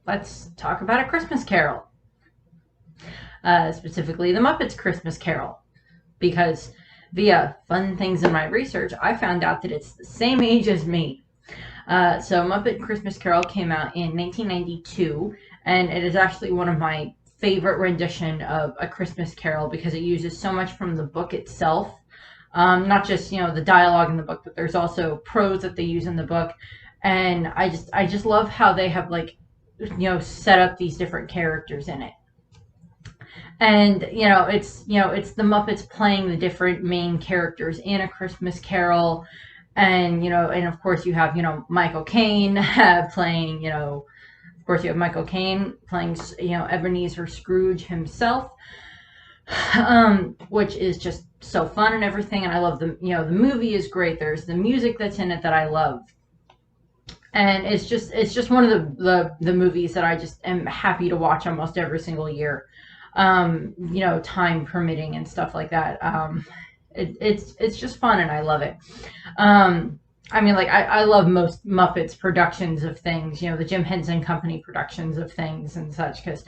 let's talk about A Christmas Carol, specifically the Muppets Christmas Carol, because via fun things in my research, I found out that it's the same age as me. So Muppet Christmas Carol came out in 1992, and it is actually one of my favorite rendition of A Christmas Carol because it uses so much from the book itself. Not just the dialogue in the book, but there's also prose that they use in the book, and I just love how they have set up these different characters in it. And it's the Muppets playing the different main characters in A Christmas Carol, and and of course you have Michael Caine playing of course you have Michael Caine playing Ebenezer Scrooge himself, which is just so fun and everything. And I love the movie is great. There's the music that's in it that I love, and it's just one of the movies that I just am happy to watch almost every single year, time permitting and stuff like that. It's just fun and I love it. I love most Muppets productions of things, the Jim Henson Company productions of things and such, because,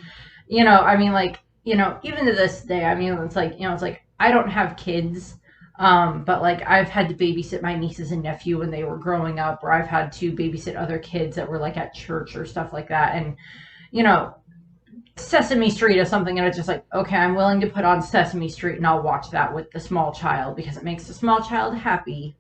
even to this day, it's like I don't have kids, but I've had to babysit my nieces and nephew when they were growing up, or I've had to babysit other kids that were at church or stuff like that. And, Sesame Street is something that it's just okay, I'm willing to put on Sesame Street and I'll watch that with the small child because it makes the small child happy.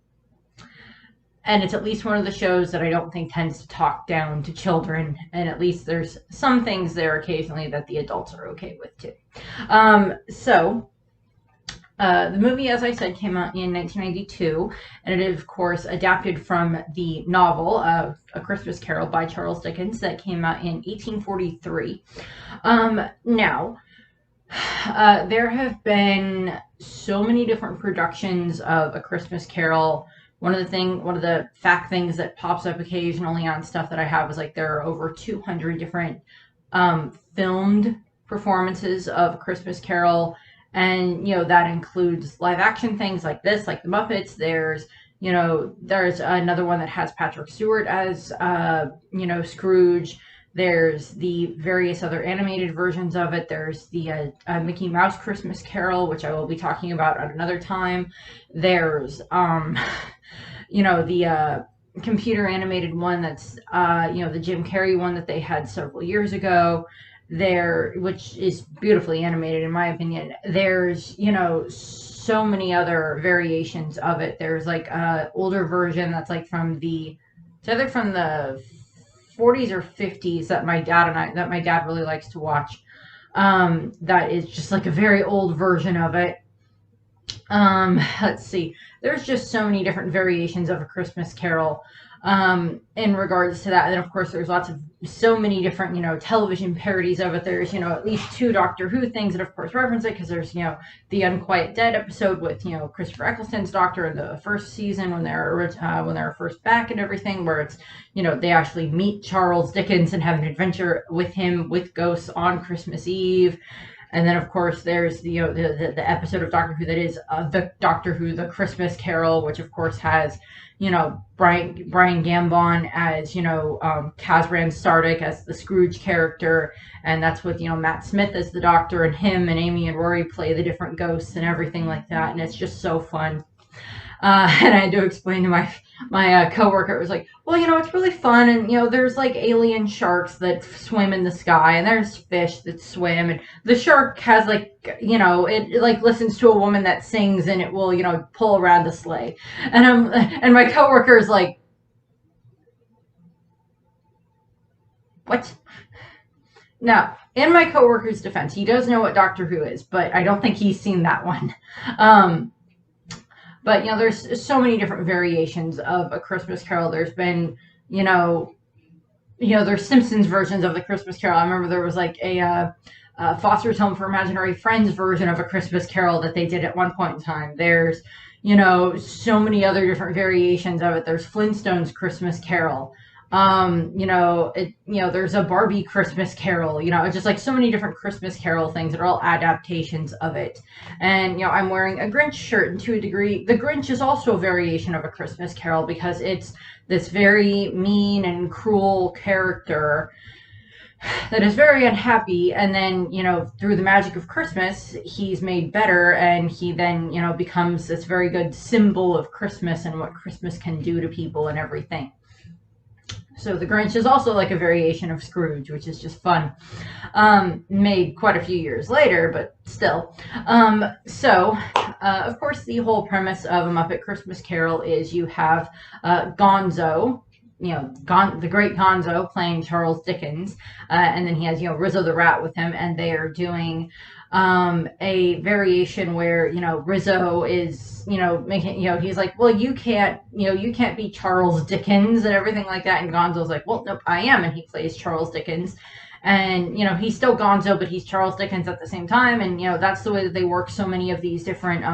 And it's at least one of the shows that I don't think tends to talk down to children. And at least there's some things there occasionally that the adults are okay with too. The movie, as I said, came out in 1992, and it is, of course, adapted from the novel A Christmas Carol by Charles Dickens that came out in 1843. There have been so many different productions of A Christmas Carol. One of the fact things that pops up occasionally on stuff that I have is there are over 200 different filmed performances of A Christmas Carol. And, that includes live action things like this, like the Muppets. There's another one that has Patrick Stewart as, Scrooge. There's the various other animated versions of it. There's the Mickey Mouse Christmas Carol, which I will be talking about at another time. There's, the computer animated one that's, the Jim Carrey one that they had several years ago. Which is beautifully animated in my opinion. There's so many other variations of it. There's a older version that's it's either from the 40s or 50s that my dad really likes to watch, that is just a very old version of it. Let's see, there's just so many different variations of A Christmas Carol in regards to that. And then of course there's so many different television parodies of it. There's at least 2 Doctor Who things that of course reference it, because there's the Unquiet Dead episode with Christopher Eccleston's Doctor in the first season when they're first back and everything, where it's they actually meet Charles Dickens and have an adventure with him with ghosts on Christmas Eve. And then, of course, there's the episode of Doctor Who that is the Doctor Who, the Christmas Carol, which of course has Brian Gambon as Kazran Sardick as the Scrooge character, and that's with Matt Smith as the Doctor, and him and Amy and Rory play the different ghosts and everything like that, and it's just so fun. And I had to explain to my coworker, it was well, it's really fun, and there's alien sharks that swim in the sky, and there's fish that swim, and the shark has it listens to a woman that sings, and it will pull around the sleigh, and my coworker is what? Now, in my coworker's defense, he does know what Doctor Who is, but I don't think he's seen that one. But there's so many different variations of A Christmas Carol. There's been, there's Simpsons versions of the Christmas Carol. I remember there was a Foster's Home for Imaginary Friends version of A Christmas Carol that they did at one point in time. There's, so many other different variations of it. There's Flintstones Christmas Carol. There's a Barbie Christmas Carol, it's just so many different Christmas Carol things that are all adaptations of it. And, I'm wearing a Grinch shirt, and to a degree, the Grinch is also a variation of A Christmas Carol because it's this very mean and cruel character that is very unhappy, and then, through the magic of Christmas, he's made better, and he then, becomes this very good symbol of Christmas and what Christmas can do to people and everything. So the Grinch is also like a variation of Scrooge, which is just fun. Made quite a few years later, but still. Of course, the whole premise of A Muppet Christmas Carol is you have Gonzo, the great Gonzo playing Charles Dickens, and then he has, Rizzo the Rat with him, and they are doing a variation where, Rizzo is, making, he's like, well, you can't be Charles Dickens and everything like that. And Gonzo's like, well, nope, I am. And he plays Charles Dickens. And, he's still Gonzo, but he's Charles Dickens at the same time. And, that's the way that they work so many of these different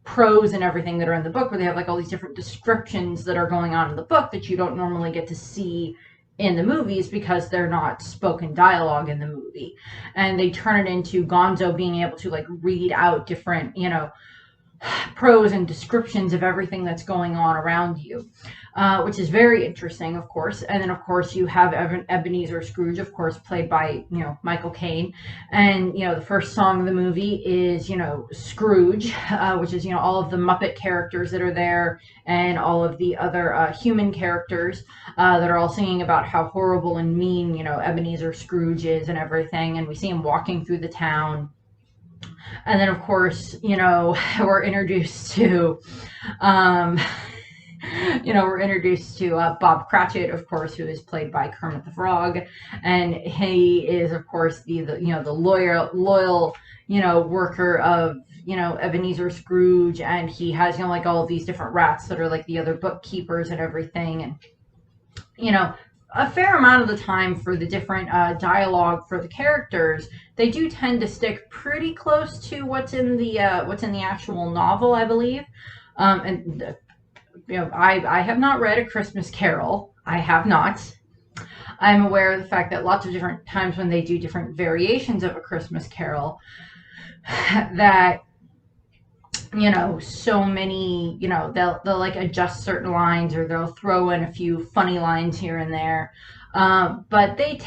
prose and everything that are in the book, where they have like all these different descriptions that are going on in the book that you don't normally get to see in the movies because they're not spoken dialogue in the movie. And they turn it into Gonzo being able to like read out different, prose and descriptions of everything that's going on around you, which is very interesting, of course. And then, of course, you have Ebenezer Scrooge, of course, played by, Michael Caine. And, the first song of the movie is, Scrooge, which is, all of the Muppet characters that are there and all of the other human characters that are all singing about how horrible and mean, Ebenezer Scrooge is and everything. And we see him walking through the town. And then, of course, we're introduced to, Bob Cratchit, of course, who is played by Kermit the Frog, and he is, of course, the loyal, worker of, Ebenezer Scrooge, and he has, like all of these different rats that are like the other bookkeepers and everything, and, a fair amount of the time for the different dialogue for the characters, they do tend to stick pretty close to what's in the actual novel, I believe. I have not read A Christmas Carol. I have not. I'm aware of the fact that lots of different times when they do different variations of A Christmas Carol, that so many, they'll like adjust certain lines, or they'll throw in a few funny lines here and there. But they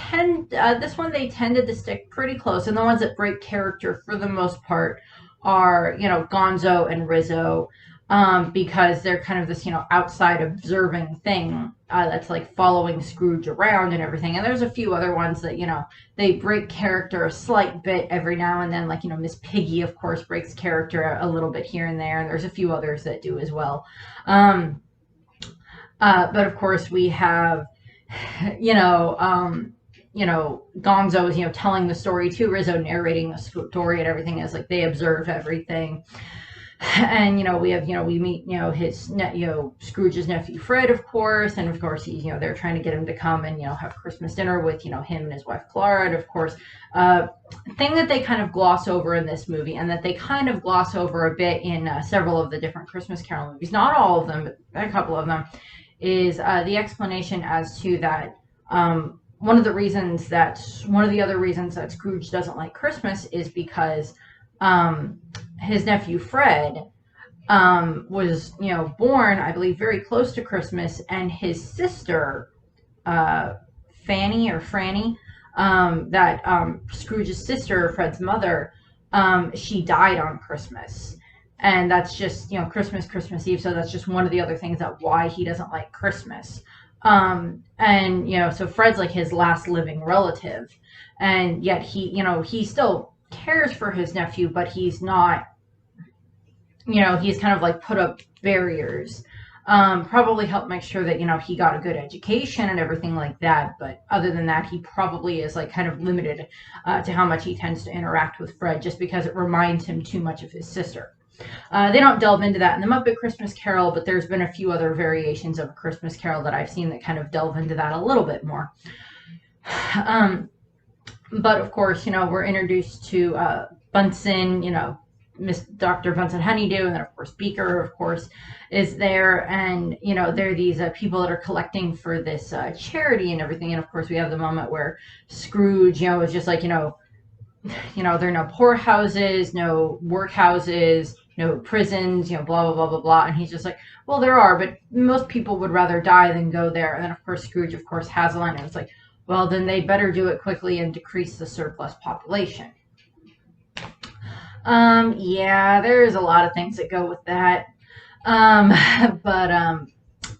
this one, they tended to stick pretty close. And the ones that break character for the most part are, Gonzo and Rizzo, because they're kind of this, outside observing thing that's like following Scrooge around and everything. And there's a few other ones that, they break character a slight bit every now and then. Like, Miss Piggy, of course, breaks character a little bit here and there. And there's a few others that do as well. But of course, we have, Gonzo is, telling the story to Rizzo, narrating the story and everything as like they observe everything. And, we meet, his, Scrooge's nephew, Fred, of course. And of course, he's, they're trying to get him to come and, have Christmas dinner with, him and his wife, Clara. And of course, thing that they kind of gloss over in this movie, and that they kind of gloss over a bit in several of the different Christmas Carol movies, not all of them, but a couple of them, is the explanation as to that, one of the other reasons that Scrooge doesn't like Christmas is because, his nephew Fred was, born, I believe, very close to Christmas, and his sister, Fanny or Franny, Scrooge's sister, Fred's mother, she died on Christmas. And that's just, Christmas Eve, so that's just one of the other things that why he doesn't like Christmas. So Fred's like his last living relative, and yet he still cares for his nephew, but he's not, he's kind of like put up barriers, probably help make sure that, he got a good education and everything like that. But other than that, he probably is like kind of limited to how much he tends to interact with Fred, just because it reminds him too much of his sister. They don't delve into that in the Muppet Christmas Carol, but there's been a few other variations of A Christmas Carol that I've seen that kind of delve into that a little bit more. But of course, we're introduced to Bunsen, Miss Dr. Bunsen Honeydew, and then of course Beaker, of course, is there, and they're these people that are collecting for this charity and everything. And of course, we have the moment where Scrooge, is just like, there are no poorhouses, no workhouses, no prisons, blah blah blah blah blah. And he's just like, well, there are, but most people would rather die than go there. And then of course Scrooge, of course, has a line, and it's like, well, then they better do it quickly and decrease the surplus population. Yeah, there's a lot of things that go with that. But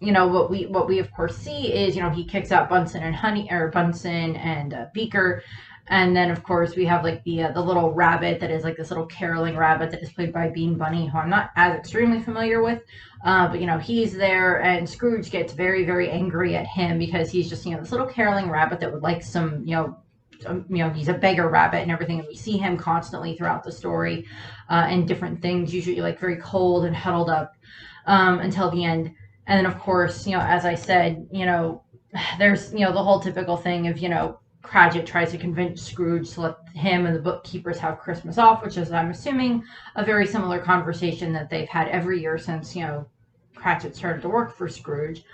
what we of course see is, he kicks out Bunsen and Beaker. And then, of course, we have like the little rabbit that is like this little caroling rabbit that is played by Bean Bunny, who I'm not as extremely familiar with. But he's there, and Scrooge gets very, very angry at him because he's just this little caroling rabbit that would like some he's a beggar rabbit and everything, and we see him constantly throughout the story, and different things, usually like very cold and huddled up, until the end. And then, of course, as I said, there's the whole typical thing of Cratchit tries to convince Scrooge to let him and the bookkeepers have Christmas off, which is, I'm assuming, a very similar conversation that they've had every year since Cratchit started to work for Scrooge.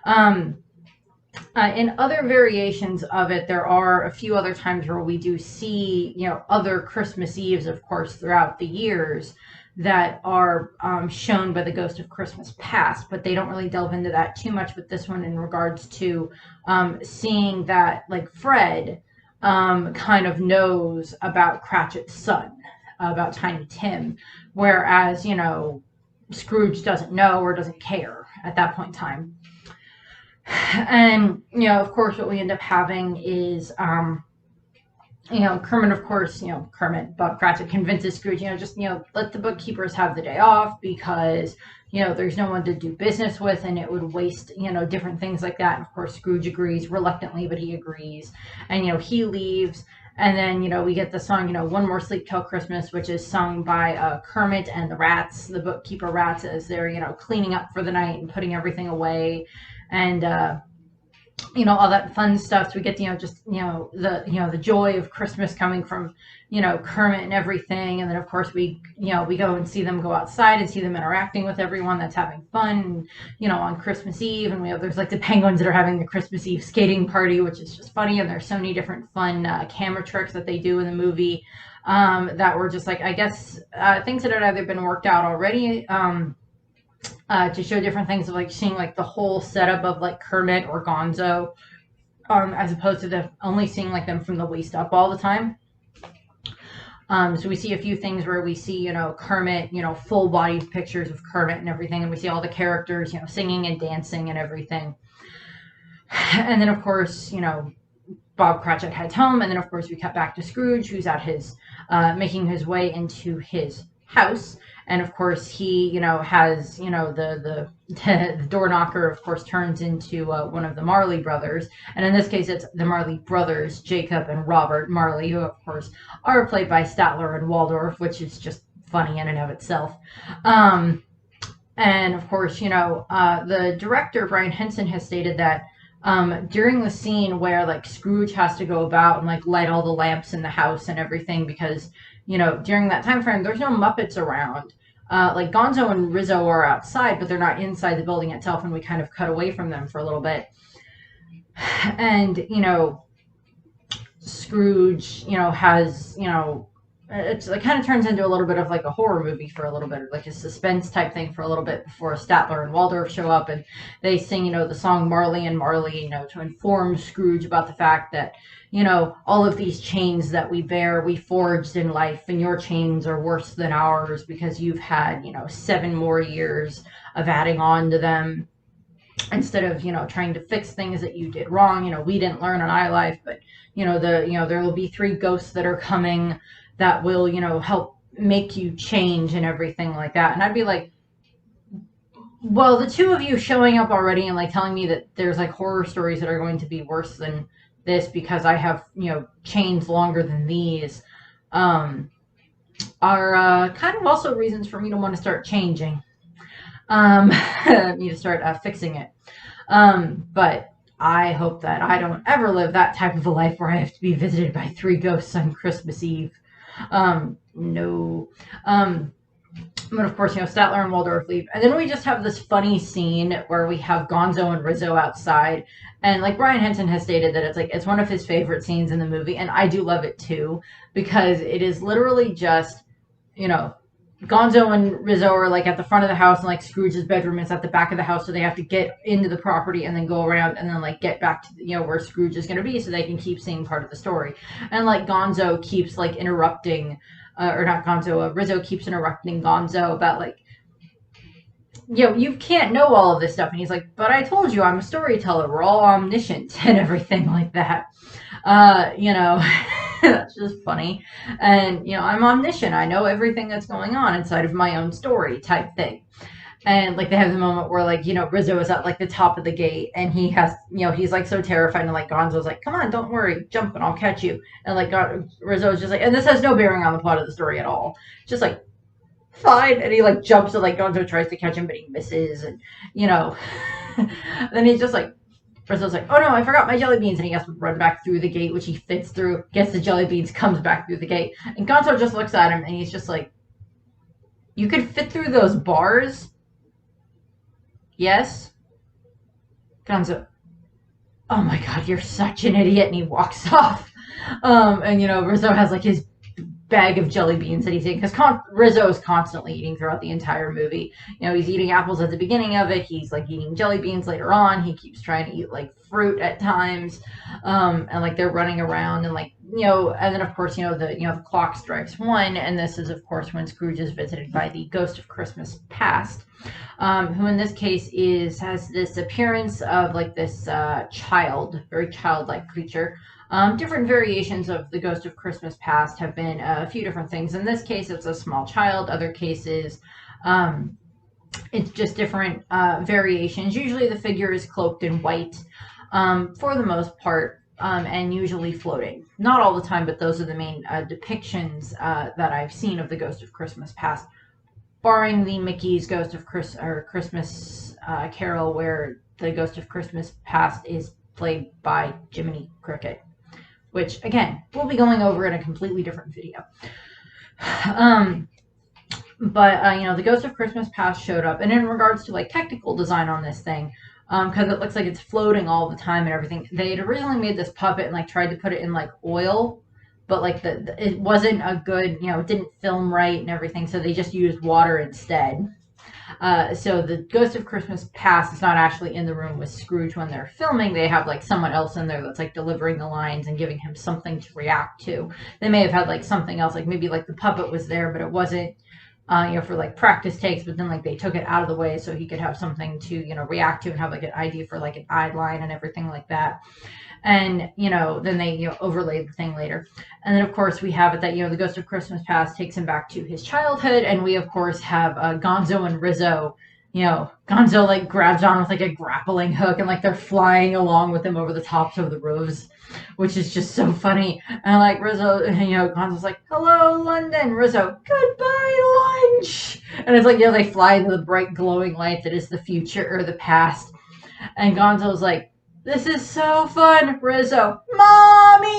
In other variations of it, there are a few other times where we do see, other Christmas Eves, of course, throughout the years that are shown by the Ghost of Christmas Past, but they don't really delve into that too much with this one in regards to seeing that, like, Fred kind of knows about Cratchit's son, about Tiny Tim, whereas, Scrooge doesn't know or doesn't care at that point in time. And, of course, what we end up having is, Kermit, of course, Bob Cratchit convinces Scrooge, just, let the bookkeepers have the day off because, there's no one to do business with and it would waste, different things like that. And, of course, Scrooge agrees reluctantly, but he agrees. And, he leaves. And then, we get the song, One More Sleep Till Christmas, which is sung by Kermit and the rats, the bookkeeper rats, as they're, cleaning up for the night and putting everything away. And, all that fun stuff. So we get, the joy of Christmas coming from, Kermit and everything. And then, of course, we go and see them go outside and see them interacting with everyone that's having fun, on Christmas Eve. And there's like the penguins that are having the Christmas Eve skating party, which is just funny. And there's so many different fun camera tricks that they do in the movie that were just like, I guess, things that had either been worked out already, to show different things of like seeing like the whole setup of like Kermit or Gonzo, as opposed to only seeing like them from the waist up all the time. So we see a few things where we see, Kermit, full body pictures of Kermit and everything. And we see all the characters, singing and dancing and everything. And then, of course, Bob Cratchit heads home. And then, of course, we cut back to Scrooge, who's at his, making his way into his house. And of course, he, has, the door knocker, of course, turns into one of the Marley brothers. And in this case, it's the Marley brothers, Jacob and Robert Marley, who, of course, are played by Statler and Waldorf, which is just funny in and of itself. And of course, the director, Brian Henson, has stated that during the scene where, like, Scrooge has to go about and, like, light all the lamps in the house and everything because, during that time frame, there's no Muppets around. Like Gonzo and Rizzo are outside, but they're not inside the building itself, and we kind of cut away from them for a little bit. And, Scrooge, has, it kind of turns into a little bit of like a horror movie for a little bit, like a suspense type thing for a little bit before Statler and Waldorf show up and they sing, the song Marley and Marley, to inform Scrooge about the fact that, all of these chains that we bear, we forged in life, and your chains are worse than ours because you've had, 7 more years of adding on to them instead of, trying to fix things that you did wrong. We didn't learn in our life, but, there will be 3 ghosts that are coming that will, help make you change and everything like that. And I'd be like, well, the 2 of you showing up already and like telling me that there's like horror stories that are going to be worse than this because I have, chains longer than these, are kind of also reasons for me to want to start changing, me to start fixing it. But I hope that I don't ever live that type of a life where I have to be visited by 3 ghosts on Christmas Eve. No. But of course, Statler and Waldorf leave. And then we just have this funny scene where we have Gonzo and Rizzo outside. And like Brian Henson has stated that it's one of his favorite scenes in the movie. And I do love it too, because it is literally just, Gonzo and Rizzo are like at the front of the house, and like Scrooge's bedroom is at the back of the house, so they have to get into the property and then go around and then like get back to where Scrooge is going to be, so they can keep seeing part of the story. And like Gonzo keeps like interrupting, or not Gonzo, Rizzo keeps interrupting Gonzo about like, you can't know all of this stuff, and he's like, but I told you I'm a storyteller. We're all omniscient and everything like that. That's just funny. And, I'm omniscient. I know everything that's going on inside of my own story type thing. And like they have the moment where like, Rizzo is at like the top of the gate, and he has, he's like so terrified, and like Gonzo's like, come on, don't worry, jump and I'll catch you. And like Rizzo's just like, and this has no bearing on the plot of the story at all. Just like, fine. And he like jumps, and like Gonzo tries to catch him, but he misses. And, then he's just like, Rizzo's like, oh no, I forgot my jelly beans. And he has to run back through the gate, which he fits through, gets the jelly beans, comes back through the gate. And Gonzo just looks at him, and he's just like, you could fit through those bars? Yes? Gonzo, oh my god, you're such an idiot. And he walks off. Rizzo has like his bag of jelly beans that he's eating, because Rizzo is constantly eating throughout the entire movie. He's eating apples at the beginning of it. He's like eating jelly beans later on. He keeps trying to eat like fruit at times, and like they're running around, and like and then of course the clock strikes 1, and this is of course when Scrooge is visited by the ghost of Christmas past, who in this case has this appearance of like this very childlike creature. Different variations of the Ghost of Christmas Past have been a few different things. In this case, it's a small child. Other cases, it's just different variations. Usually the figure is cloaked in white, for the most part, and usually floating. Not all the time, but those are the main depictions that I've seen of the Ghost of Christmas Past, barring the Mickey's Ghost of Christmas Carol, where the Ghost of Christmas Past is played by Jiminy Cricket, which again we'll be going over in a completely different video. The Ghost of Christmas Past showed up, and in regards to like technical design on this thing, because it looks like it's floating all the time and everything, they had originally made this puppet and like tried to put it in like oil, but like it wasn't a good, it didn't film right and everything, so they just used water instead. So the Ghost of Christmas Past is not actually in the room with Scrooge when they're filming. They have like someone else in there that's like delivering the lines and giving him something to react to. They may have had like something else, like maybe like the puppet was there, but it wasn't, for like practice takes, but then like they took it out of the way so he could have something to, react to and have like an idea for like an eye line and everything like that. And, then they, overlay the thing later. And then, of course, we have it that, the Ghost of Christmas Past takes him back to his childhood. And we, of course, have Gonzo and Rizzo. Gonzo, like, grabs on with, like, a grappling hook. And, like, they're flying along with him over the tops of the roofs, which is just so funny. And, like, Rizzo, Gonzo's like, hello, London. Rizzo, goodbye, lunch. And it's like, they fly into the bright glowing light that is the future or the past. And Gonzo's like, this is so fun, Rizzo. Mommy!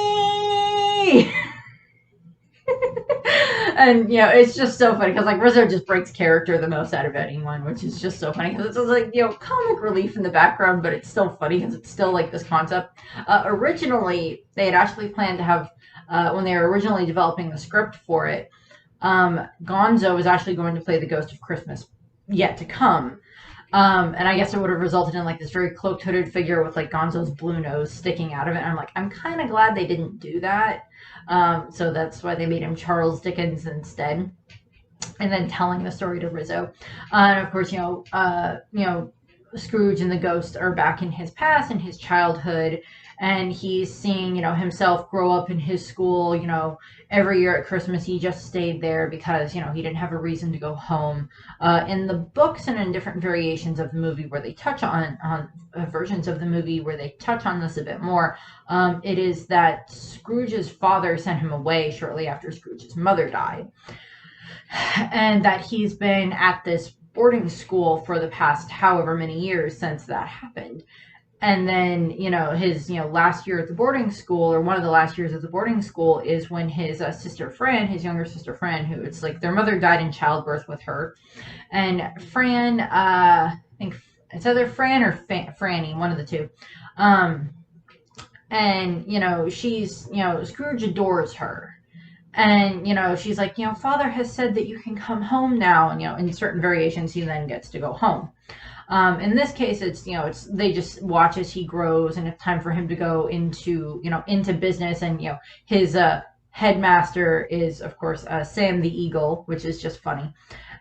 And, it's just so funny because, like, Rizzo just breaks character the most out of anyone, which is just so funny because it's like, comic relief in the background, but it's still funny because it's still, like, this concept. Originally, they had actually planned to have, when they were originally developing the script for it, Gonzo was actually going to play the Ghost of Christmas yet to come. And I guess it would have resulted in like this very cloaked, hooded figure with like Gonzo's blue nose sticking out of it. And I'm like, I'm kind of glad they didn't do that. So that's why they made him Charles Dickens instead, and then telling the story to Rizzo. And of course, Scrooge and the ghost are back in his past, in his childhood, and he's seeing, himself grow up in his school. Every year at Christmas, he just stayed there because, he didn't have a reason to go home. In the books and in different variations of the movie where they touch on versions of the movie where they touch on this a bit more, it is that Scrooge's father sent him away shortly after Scrooge's mother died. And that he's been at this boarding school for the past however many years since that happened. And then, his, last year at the boarding school, or one of the last years at the boarding school, is when his sister Fran, his younger sister Fran, who it's like their mother died in childbirth with her. And Fran, I think it's either Fran or Franny, one of the two. And, she's, Scrooge adores her. And, she's like, Father has said that you can come home now. And, in certain variations, he then gets to go home. In this case, it's they just watch as he grows, and it's time for him to go into business. And, his headmaster is, of course, Sam the Eagle, which is just funny.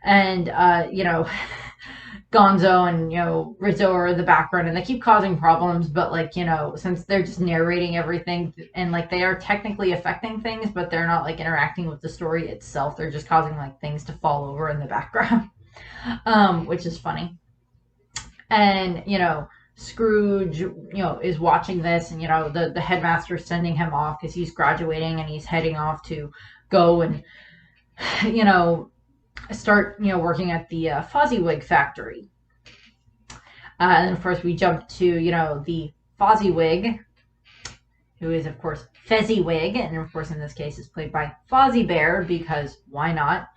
And, Gonzo and Rizzo are in the background, and they keep causing problems. But like since they're just narrating everything, and like they are technically affecting things, but they're not like interacting with the story itself. They're just causing like things to fall over in the background, which is funny. And Scrooge is watching this, and the headmaster is sending him off because he's graduating and he's heading off to go and you know start working at the Fozzie Wig factory. And then of course we jump to the Fozzie Wig, who is of course Fezzie Wig, and of course in this case is played by Fozzie Bear, because why not?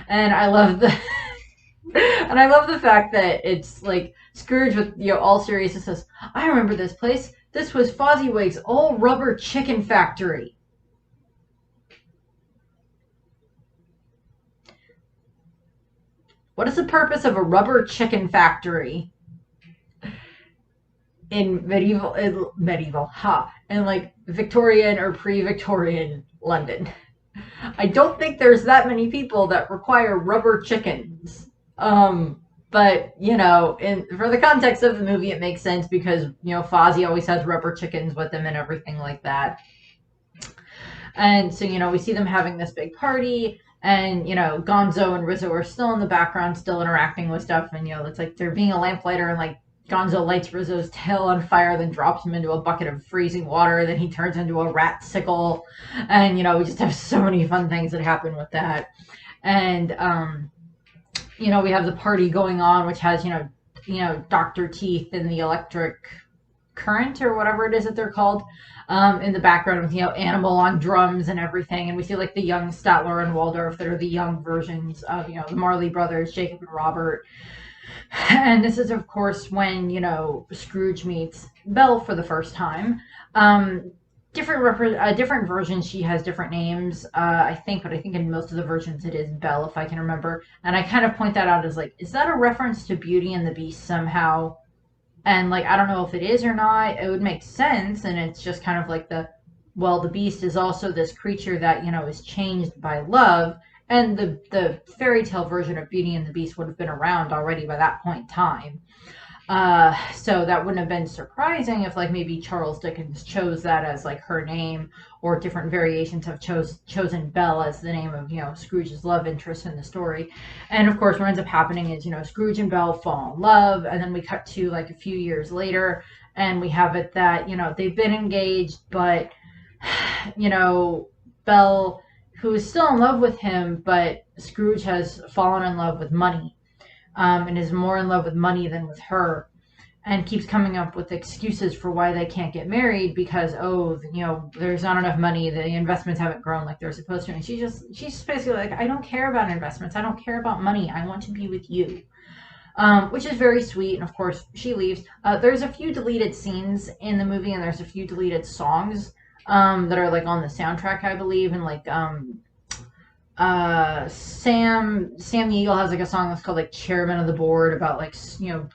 And I love the and I love the fact that it's like Scrooge with all seriousness says, "I remember this place. This was Fozzie Wig's old rubber chicken factory." What is the purpose of a rubber chicken factory in in like Victorian or pre-Victorian London? I don't think there's that many people that require rubber chickens. But for the context of the movie, it makes sense because Fozzie always has rubber chickens with him and everything like that. And so we see them having this big party, and Gonzo and Rizzo are still in the background, still interacting with stuff, and it's like they're being a lamplighter, and like Gonzo lights Rizzo's tail on fire, then drops him into a bucket of freezing water, then he turns into a rat sickle, and we just have so many fun things that happen with that. And we have the party going on, which has Dr. Teeth and the electric current or whatever it is that they're called, in the background with Animal on drums and everything. And we see like the young Statler and Waldorf that are the young versions of the Marley brothers, Jacob and Robert. And this is of course when Scrooge meets Belle for the first time. Different versions, she has different names, I think, but I think in most of the versions it is Belle, if I can remember. And I kind of point that out as like, is that a reference to Beauty and the Beast somehow? And like, I don't know if it is or not. It would make sense, and it's just kind of like the Beast is also this creature that is changed by love, and the fairy tale version of Beauty and the Beast would have been around already by that point in time. So that wouldn't have been surprising if like maybe Charles Dickens chose that as like her name, or different variations have chosen Belle as the name of Scrooge's love interest in the story. And of course what ends up happening is Scrooge and Belle fall in love, and then we cut to like a few years later, and we have it that they've been engaged, but Belle, who is still in love with him, but Scrooge has fallen in love with money, and is more in love with money than with her, and keeps coming up with excuses for why they can't get married because there's not enough money, the investments haven't grown like they're supposed to. And she's basically like, I don't care about investments, I don't care about money, I want to be with you. Which is very sweet, and of course she leaves. There's a few deleted scenes in the movie, and there's a few deleted songs that are like on the soundtrack, I believe, and like Sam the Eagle has like a song that's called like Chairman of the Board, about like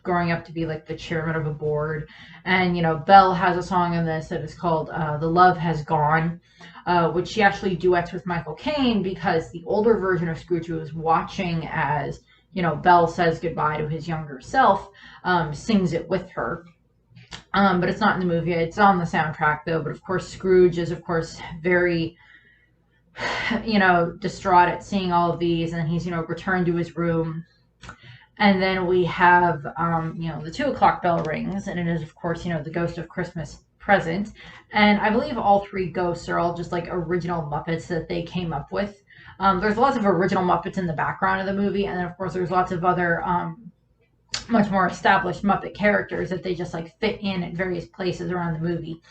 growing up to be like the chairman of a board. And Belle has a song in this that is called The Love Has Gone, which she actually duets with Michael Caine, because the older version of Scrooge, who was watching as Belle says goodbye to his younger self, sings it with her. But it's not in the movie, it's on the soundtrack though. But of course Scrooge is of course very distraught at seeing all of these, and he's returned to his room. And then we have the 2 o'clock bell rings, and it is of course the ghost of Christmas present. And I believe all three ghosts are all just like original Muppets that they came up with. There's lots of original Muppets in the background of the movie, and then of course there's lots of other much more established Muppet characters that they just like fit in at various places around the movie.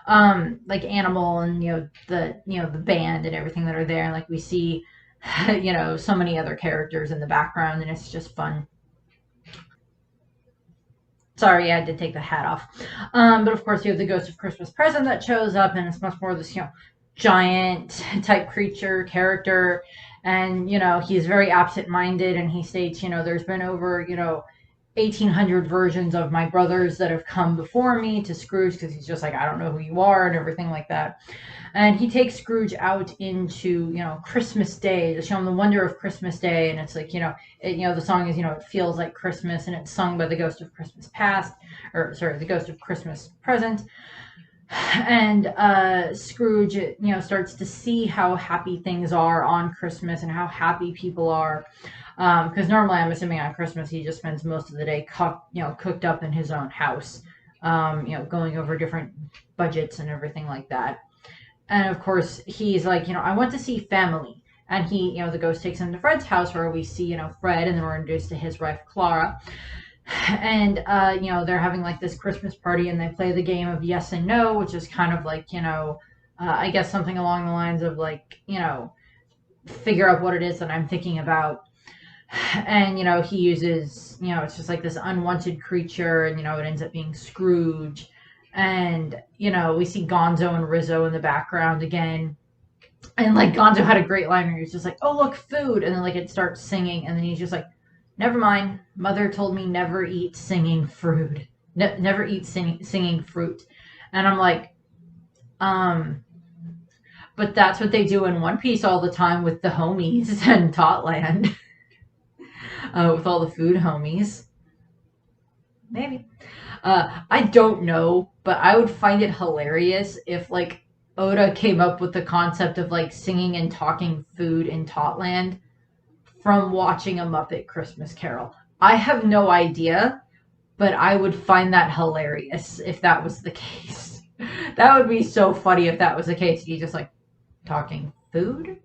Like Animal, and the band and everything that are there, and like we see so many other characters in the background, and it's just fun. Sorry, I had to take the hat off. But of course you have the ghost of Christmas present that shows up, and it's much more this giant type creature character. And, he's very absent-minded, and he states, there's been over, 1,800 versions of my brothers that have come before me to Scrooge, because he's just like, I don't know who you are and everything like that. And he takes Scrooge out into, Christmas Day to show him the wonder of Christmas Day. And it's like, the song is, it feels like Christmas, and it's sung by the ghost of Christmas past, or sorry, the ghost of Christmas present. And Scrooge, starts to see how happy things are on Christmas and how happy people are. Because normally, I'm assuming on Christmas, he just spends most of the day cooked up in his own house, going over different budgets and everything like that. And of course, he's like, I want to see family. And he, the ghost takes him to Fred's house, where we see, Fred, and then we're introduced to his wife, Clara. And, they're having like this Christmas party, and they play the game of yes and no, which is kind of like, I guess something along the lines of like, figure out what it is that I'm thinking about. And, he uses, it's just like this unwanted creature, and, it ends up being Scrooge. And, we see Gonzo and Rizzo in the background again. And, like, Gonzo had a great line where he was just like, oh, look, food. And then, like, it starts singing. And then he's just like, never mind. Mother told me never eat singing fruit. Never eat singing fruit. And I'm like, but that's what they do in One Piece all the time with the homies and Totland. With all the food homies. Maybe. I don't know, but I would find it hilarious if, like, Oda came up with the concept of, like, singing and talking food in Totland from watching a Muppet Christmas Carol. I have no idea, but I would find that hilarious if that was the case. That would be so funny if that was the case. You just, like, talking food?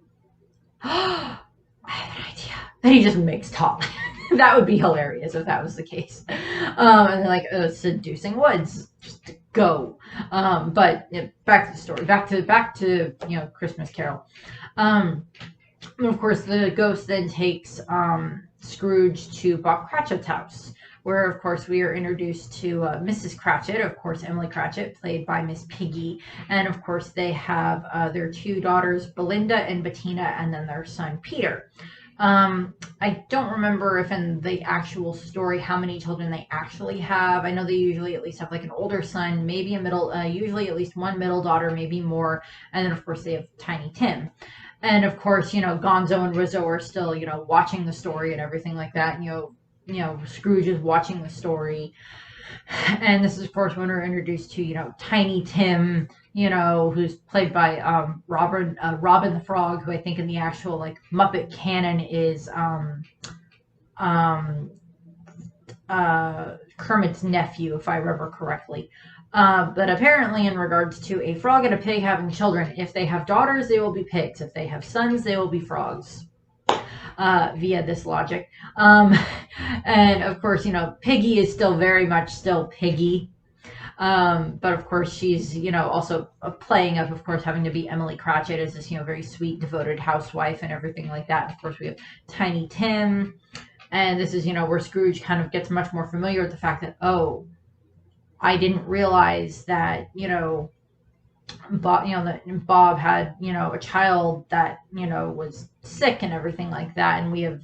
I have an idea. Then he just makes Totland. That would be hilarious if that was the case. And like seducing woods, just go. But back to the story. Back to Christmas Carol. Of course, the ghost then takes Scrooge to Bob Cratchit's house, where of course we are introduced to Mrs. Cratchit, of course Emily Cratchit, played by Miss Piggy, and of course they have their two daughters, Belinda and Bettina, and then their son Peter. I don't remember if in the actual story how many children they actually have. I know they usually at least have like an older son, maybe a middle, usually at least one middle daughter, maybe more. And then of course they have Tiny Tim. And of course, Gonzo and Rizzo are still, watching the story and everything like that. And, Scrooge is watching the story. And this is, of course, when we're introduced to, Tiny Tim, who's played by Robin the Frog, who I think in the actual like Muppet canon is Kermit's nephew, if I remember correctly. But apparently, in regards to a frog and a pig having children, if they have daughters, they will be pigs. If they have sons, they will be frogs. Via this logic. And of course, Piggy is still very much still Piggy. But of course, she's, also playing up, of course, having to be Emily Cratchit as this, very sweet, devoted housewife and everything like that. And of course, we have Tiny Tim. And this is, where Scrooge kind of gets much more familiar with the fact that, oh, I didn't realize that, Bob had, a child that, was sick and everything like that. And we have,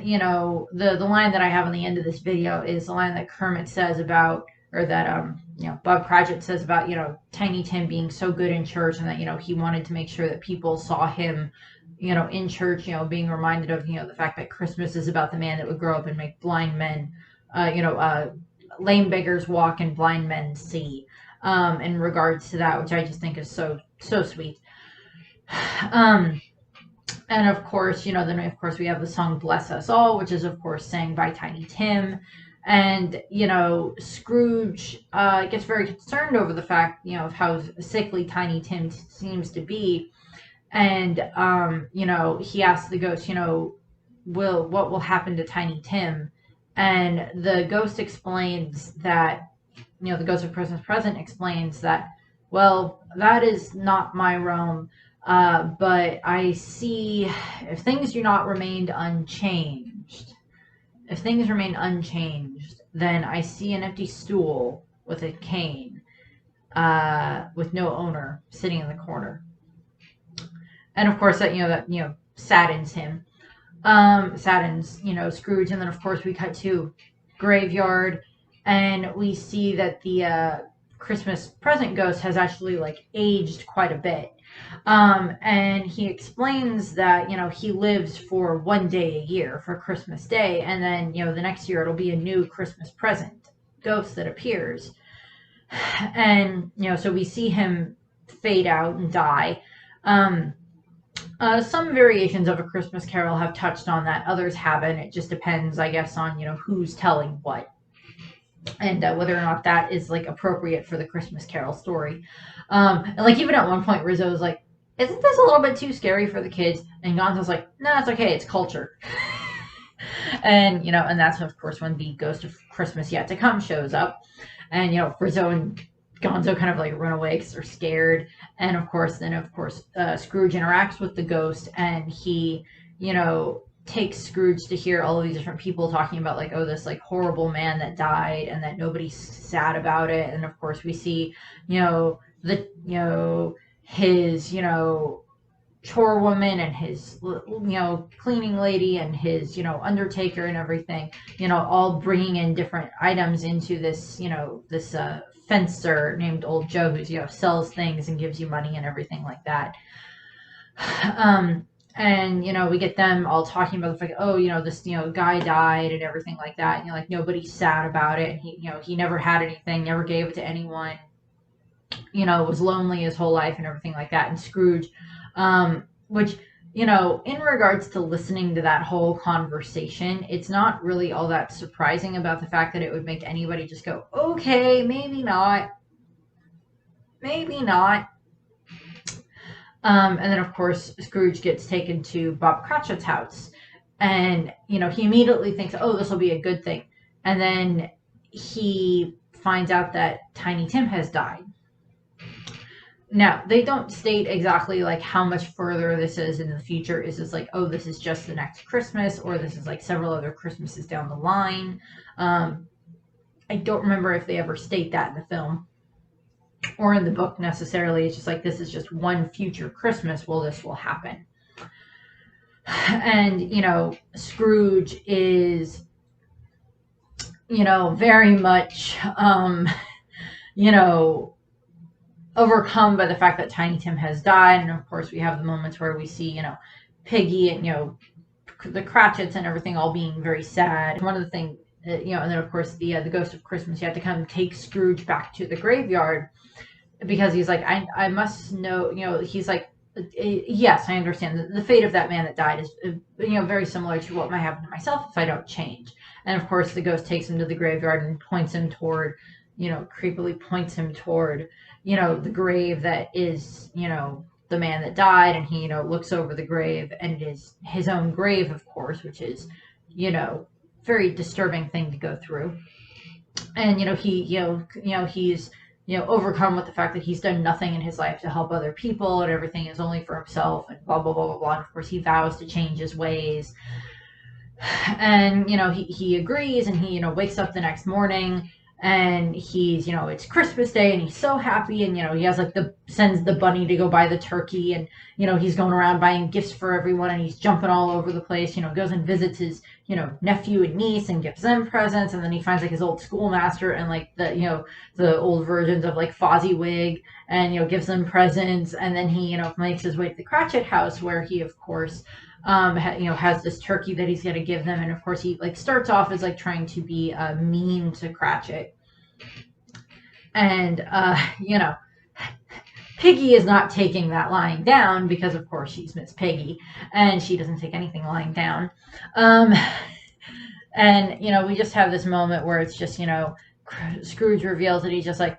the line that I have on the end of this video is the line that Kermit says about, or that, Bob Cratchit says about, Tiny Tim being so good in church, and that, he wanted to make sure that people saw him, in church, being reminded of, the fact that Christmas is about the man that would grow up and make blind men, lame beggars walk and blind men see. In regards to that, which I just think is so sweet. And of course, then of course we have the song Bless Us All, which is of course sang by Tiny Tim. And, Scrooge gets very concerned over the fact, of how sickly Tiny Tim seems to be. And, he asks the ghost, what will happen to Tiny Tim? And the ghost explains that, the ghost of Christmas Present explains that, well, that is not my realm, but I see if things do not remain unchanged, then I see an empty stool with a cane, with no owner, sitting in the corner. and of course that saddens him, saddens Scrooge. And then of course we cut to graveyard, and we see that the Christmas present ghost has actually like aged quite a bit. And he explains that he lives for 1 day a year, for Christmas Day, and then the next year it'll be a new Christmas present ghost that appears. And so we see him fade out and die. Some variations of A Christmas Carol have touched on that, others haven't. It just depends, I guess, on who's telling what, and whether or not that is like appropriate for the Christmas Carol story. And like even at one point, Rizzo was like, "Isn't this a little bit too scary for the kids?" And Gonzo's like, "No, it's okay. It's culture." And and that's of course when the Ghost of Christmas Yet to Come shows up, and Rizzo and Gonzo kind of like run away because they're scared. And of course Scrooge interacts with the ghost, and he takes Scrooge to hear all of these different people talking about like, oh, this like horrible man that died and that nobody's sad about it. And of course we see his chore woman and his cleaning lady and his undertaker and everything, all bringing in different items into this this fencer named Old Joe, who's sells things and gives you money and everything like that. And we get them all talking about the fact, oh, this guy died and everything like that, and like nobody's sad about it. He never had anything, never gave it to anyone, was lonely his whole life and everything like that. And Scrooge, which in regards to listening to that whole conversation, it's not really all that surprising about the fact that it would make anybody just go, okay, maybe not. And then of course Scrooge gets taken to Bob Cratchit's house, and he immediately thinks, oh, this will be a good thing. And then he finds out that Tiny Tim has died. Now, they don't state exactly like how much further this is in the future. Is this like, oh, this is just the next Christmas, or this is like several other Christmases down the line? I don't remember if they ever state that in the film or in the book necessarily. It's just like, this is just one future Christmas. Well, this will happen. And, Scrooge is, very much, overcome by the fact that Tiny Tim has died. And of course we have the moments where we see, Piggy and, the Cratchits and everything all being very sad. One of the things, and then of course the Ghost of Christmas Yet to Come takes Scrooge back to the graveyard, because he's like, I must know, he's like, yes, I understand the fate of that man that died is, very similar to what might happen to myself if I don't change. And of course the ghost takes him to the graveyard and points him toward, creepily points him toward, the grave that is, the man that died. And he, looks over the grave, and it is his own grave, of course, which is, very disturbing thing to go through. And, he's, overcome with the fact that he's done nothing in his life to help other people, and everything is only for himself, and blah, blah, blah, blah, blah. And of course he vows to change his ways. And, he agrees, and he, wakes up the next morning, and he's, it's Christmas Day, and he's so happy, and, he has like sends the bunny to go buy the turkey, and, he's going around buying gifts for everyone, and he's jumping all over the place, goes and visits his, nephew and niece and gives them presents. And then he finds like his old schoolmaster and like the old versions of like Fozzie Wig, and, gives them presents. And then he, makes his way to the Cratchit house, where he, of course, has this turkey that he's going to give them. And of course he like starts off as like trying to be mean to Cratchit, and Piggy is not taking that lying down, because of course she's Miss Piggy and she doesn't take anything lying down. And we just have this moment where it's just Scrooge reveals that he's just like,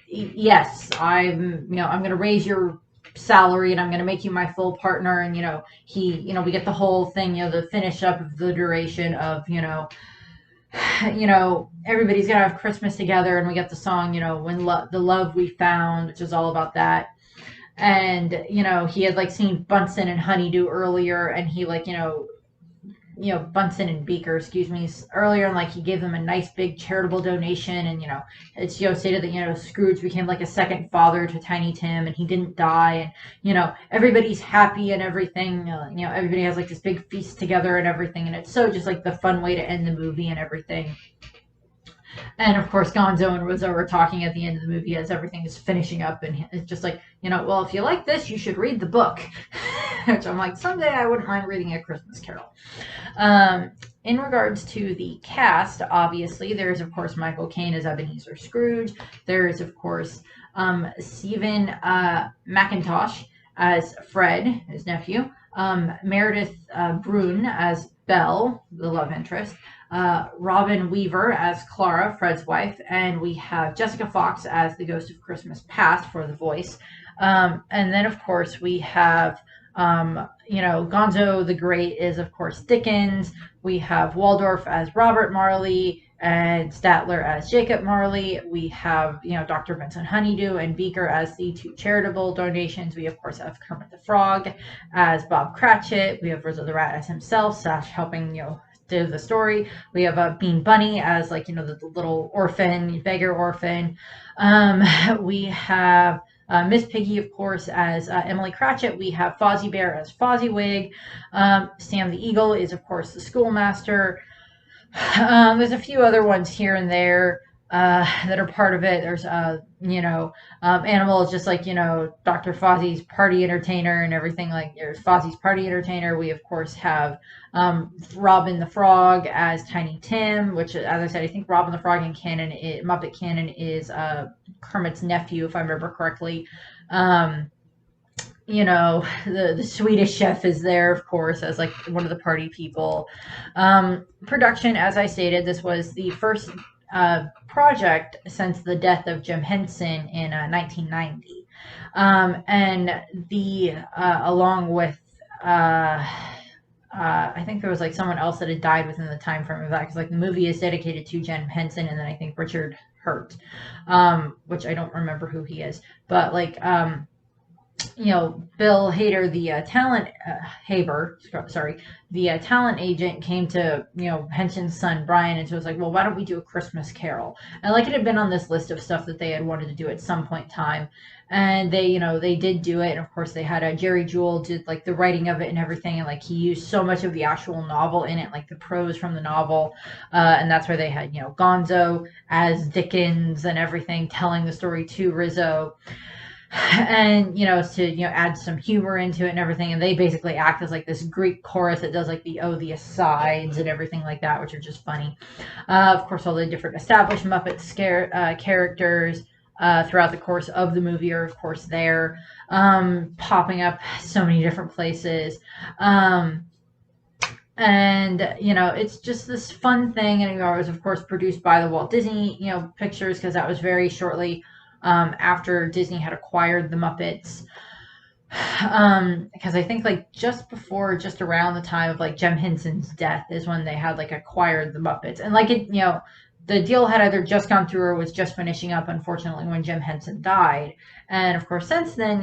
yes, I'm going to raise your salary, and I'm going to make you my full partner. And we get the whole thing, the finish up of the duration of everybody's gonna have Christmas together, and we get the song when the love we found, which is all about that. And he had like seen Bunsen and Honeydew earlier, and he like Bunsen and Beaker, excuse me, earlier, and like he gave them a nice big charitable donation, and it's stated that Scrooge became like a second father to Tiny Tim, and he didn't die, and everybody's happy and everything. Everybody has like this big feast together and everything, and it's so just like the fun way to end the movie and everything. And of course, Gonzo and Rizzo are talking at the end of the movie as everything is finishing up, and it's just like, well, if you like this, you should read the book. Which I'm like, someday I wouldn't mind reading A Christmas Carol. In regards to the cast, obviously, there is, of course, Michael Caine as Ebenezer Scrooge. There is, of course, Stephen McIntosh as Fred, his nephew. Meredith Brune as Belle, the love interest. Robin Weaver as Clara, Fred's wife, and we have Jessica Fox as the Ghost of Christmas Past for the voice. And then, of course, we have, Gonzo the Great is, of course, Dickens. We have Waldorf as Robert Marley and Statler as Jacob Marley. We have, Dr. Vincent Honeydew and Beaker as the two charitable donations. We, of course, have Kermit the Frog as Bob Cratchit. We have Rizzo the Rat as himself, helping, do the story. We have Bean Bunny as like, the little orphan, beggar orphan. We have Miss Piggy, of course, as Emily Cratchit. We have Fozzie Bear as Fozzie Wig. Sam the Eagle is, of course, the schoolmaster. There's a few other ones here and there that are part of it. There's, Animal is just like, Dr. Fozzie's party entertainer and everything. Like, there's Fozzie's party entertainer. We, of course, have Robin the Frog as Tiny Tim, which, as I said, I think Robin the Frog in canon, Muppet canon, is Kermit's nephew, if I remember correctly. The Swedish chef is there, of course, as like one of the party people. Production, as I stated, this was the first project since the death of Jim Henson in 1990. And the, along with, I think there was like someone else that had died within the time frame of that, because like the movie is dedicated to Jim Henson, and then I think Richard Hurt, which I don't remember who he is, but like, Bill Hader, the talent the talent agent, came to Henson's son Brian, and so it was like, well, why don't we do A Christmas Carol? And like it had been on this list of stuff that they had wanted to do at some point in time, and they they did do it. And of course they had Jerry Jewell did like the writing of it and everything, and like he used so much of the actual novel in it, like the prose from the novel, and that's where they had Gonzo as Dickens and everything, telling the story to Rizzo. And to add some humor into it and everything, and they basically act as like this Greek chorus that does like the asides and everything like that, which are just funny. Of course, all the different established Muppet characters throughout the course of the movie are, of course, there, popping up so many different places. And it's just this fun thing, and it was, of course, produced by the Walt Disney Pictures, because that was very shortly after Disney had acquired the Muppets, because I think like just around the time of like Jim Henson's death is when they had like acquired the Muppets, and like it, the deal had either just gone through or was just finishing up, unfortunately, when Jim Henson died. And of course, since then,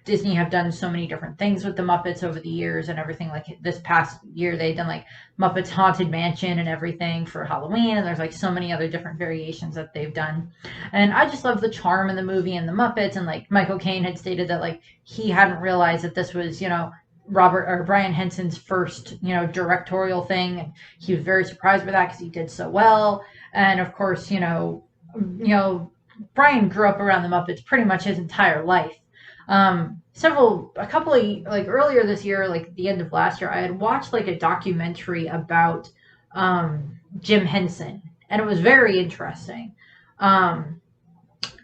Disney have done so many different things with the Muppets over the years and everything. Like this past year, they've done like Muppets Haunted Mansion and everything for Halloween. And there's like so many other different variations that they've done. And I just love the charm in the movie and the Muppets. And like Michael Caine had stated that like he hadn't realized that this was, Brian Henson's first, directorial thing. And he was very surprised by that because he did so well. And of course, Brian grew up around the Muppets pretty much his entire life. A couple of, like earlier this year, like at the end of last year, I had watched like a documentary about Jim Henson, and it was very interesting. And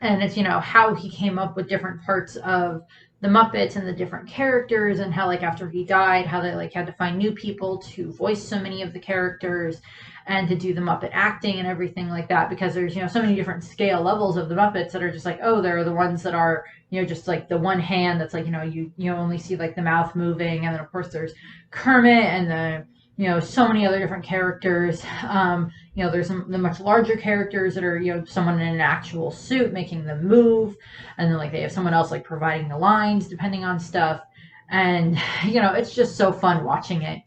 it's, how he came up with different parts of the Muppets and the different characters, and how like after he died, how they like had to find new people to voice so many of the characters and to do the Muppet acting and everything like that, because there's so many different scale levels of the Muppets that are just like, oh, there are the ones that are just like the one hand that's like you only see like the mouth moving, and then of course there's Kermit and the so many other different characters. There's the much larger characters that are, someone in an actual suit making them move. And then like they have someone else like providing the lines depending on stuff. And, it's just so fun watching it.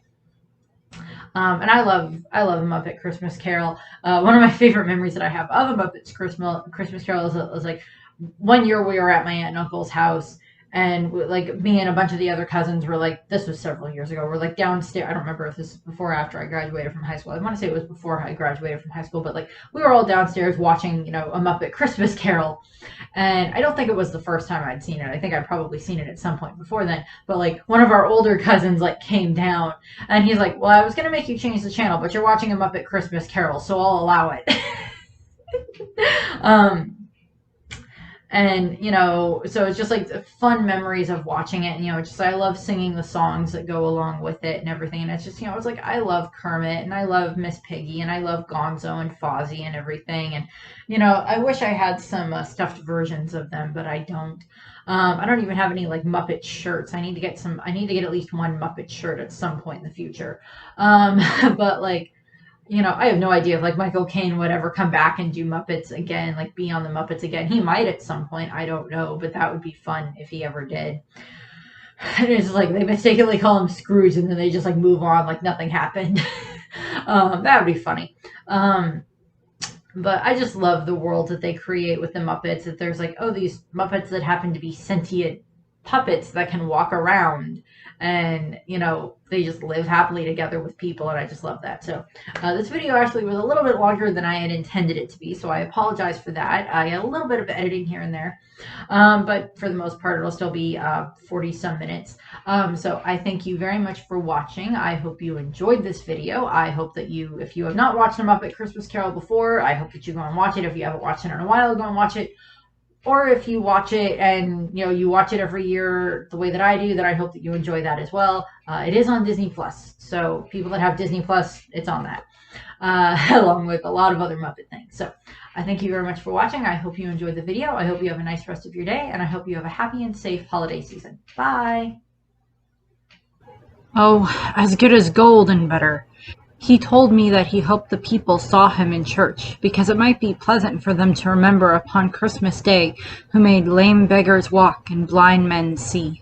And I love a Muppet Christmas Carol. One of my favorite memories that I have of a Muppets Christmas Carol is like one year we were at my aunt and uncle's house, and like me and a bunch of the other cousins were like, this was several years ago, we're like downstairs. I don't remember if this was before or after I graduated from high school. I want to say it was before I graduated from high school, but like we were all downstairs watching, a Muppet Christmas Carol. And I don't think it was the first time I'd seen it. I think I'd probably seen it at some point before then. But like one of our older cousins like came down, and he's like, well, I was gonna make you change the channel, but you're watching a Muppet Christmas Carol, so I'll allow it. um and so it's just like fun memories of watching it, and just I love singing the songs that go along with it and everything. And it's just, it's like I love Kermit, and I love Miss Piggy, and I love Gonzo and Fozzie and everything. And I wish I had some stuffed versions of them, but I don't. I don't even have any like Muppet shirts. I need to get at least one Muppet shirt at some point in the future. But like, I have no idea if like Michael Caine would ever come back and do Muppets again, like be on the Muppets again. He might at some point. I don't know, but that would be fun if he ever did. And it's like they mistakenly call him Scrooge, and then they just like move on like nothing happened. That would be funny. But I just love the world that they create with the Muppets. That there's like, oh, these Muppets that happen to be sentient puppets that can walk around, and they just live happily together with people, and I just love that. So this video actually was a little bit longer than I had intended it to be, so I apologize for that. I had a little bit of editing here and there, but for the most part it'll still be 40 some minutes. So I thank you very much for watching. I hope you enjoyed this video. I hope that if you have not watched a Muppet Christmas Carol before, I hope that you go and watch it. If you haven't watched it in a while, go and watch it. Or if you watch it and you watch it every year the way that I do, then I hope that you enjoy that as well. It is on Disney Plus, so people that have Disney Plus, it's on that, along with a lot of other Muppet things. So I thank you very much for watching. I hope you enjoyed the video. I hope you have a nice rest of your day, and I hope you have a happy and safe holiday season. Bye. Oh, as good as gold and better. He told me that he hoped the people saw him in church, because it might be pleasant for them to remember upon Christmas Day who made lame beggars walk and blind men see.